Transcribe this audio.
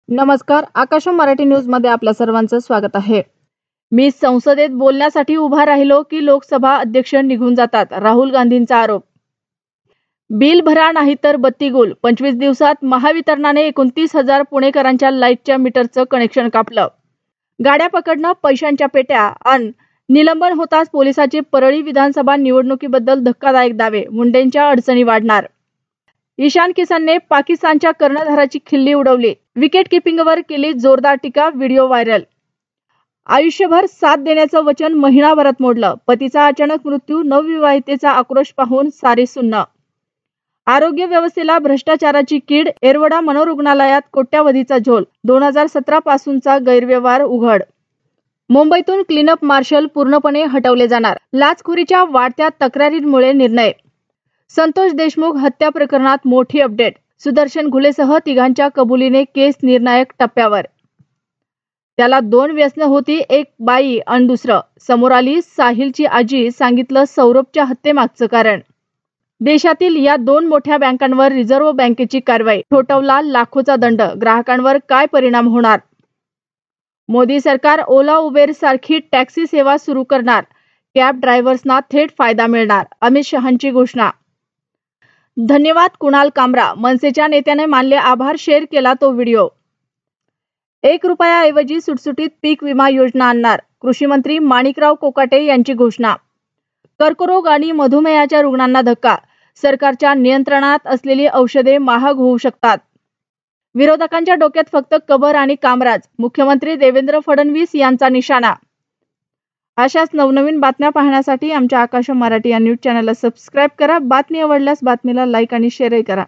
नमस्कार, आकाश मराठी न्यूज मध्ये आपल्या सर्वांचं स्वागत आहे। मी संसदेत बोलण्यासाठी उभा राहिलो की लोकसभा अध्यक्ष निघून जातात, राहुल गांधींचा आरोप। बिल भरा नाही तर बत्ती गुल। 25 दिवसात महावितरणाने 29,000 पुणेकरांच्या लाईटच्या मीटरचं कनेक्शन कापलं। गाड्या पकडणं, पैशांच्या पेट्या आणि निलंबन होताच पोलिसाचे परळी विधानसभा निवडणुकीबद्दल धक्कादायक दावे। मुंडेंच्या अडचणी वाढणार। ईशान किसनने पाकिस्तानच्या कर्णधाराची खिल्ली उडवली। विकेट किपिंगवर केली जोरदार टीका, व्हिडिओ व्हायरल। आयुष्यभर साथ देण्याचं वचन महिनाभरात मोडलं। पतीचा अचानक मृत्यू, नवविवाहितेचा आक्रोश पाहून सारे सुन्न। आरोग्य व्यवस्थेला भ्रष्टाचाराची कीड, येरवडा मनोरुग्णालयात कोट्यावधीचा झोल। 2017 पासूनचा गैरव्यवहार उघड। मुंबईतून क्लीनअप मार्शल पूर्णपणे हटवले जाणार। लाचखोरीच्या वाढत्या तक्रारींमुळे निर्णय। संतोष देशमुख हत्या प्रकरणात मोठी अपडेट। सुदर्शन घुलेसह तिघांच्या कबुलीने केस निर्णायक टप्प्यावर। त्याला 2 व्यसनं होती, एक बाई आणि दुसरं समोर आली। साहिलची आजी सांगितलं सौरभच्या हत्येमागचं कारण। देशातील या 2 मोठ्या बँकांवर रिझर्व्ह बँकेची कारवाई, ठोठावला लाखोचा दंड। ग्राहकांवर काय परिणाम होणार? मोदी सरकार ओला उबेर सारखी टॅक्सी सेवा सुरू करणार। कॅब ड्रायव्हर्सना थेट फायदा मिळणार, अमित शहांची घोषणा। धन्यवाद कुणाल कामरा, मनसेच्या नेत्याने मानले आभार, शेअर केला तो व्हिडिओ। 1 रुपयाऐवजी सुटसुटीत पीक विमा योजना आणणार, कृषी मंत्री माणिकराव कोकाटे यांची घोषणा। कर्करोग आणि मधुमेहाच्या रुग्णांना धक्का, सरकारच्या नियंत्रणात असलेली औषधे महाग होऊ शकतात। विरोधकांच्या डोक्यात फक्त कबर आणि कामराज, मुख्यमंत्री देवेंद्र फडणवीस यांचा निशाणा। अशाच नवनवीन बातम्या पाहण्यासाठी आमच्या आकाश मराठी या न्यूज चॅनलला सबस्क्राईब करा। बातमी आवडल्यास बातमीला लाईक आणि शेअरही करा।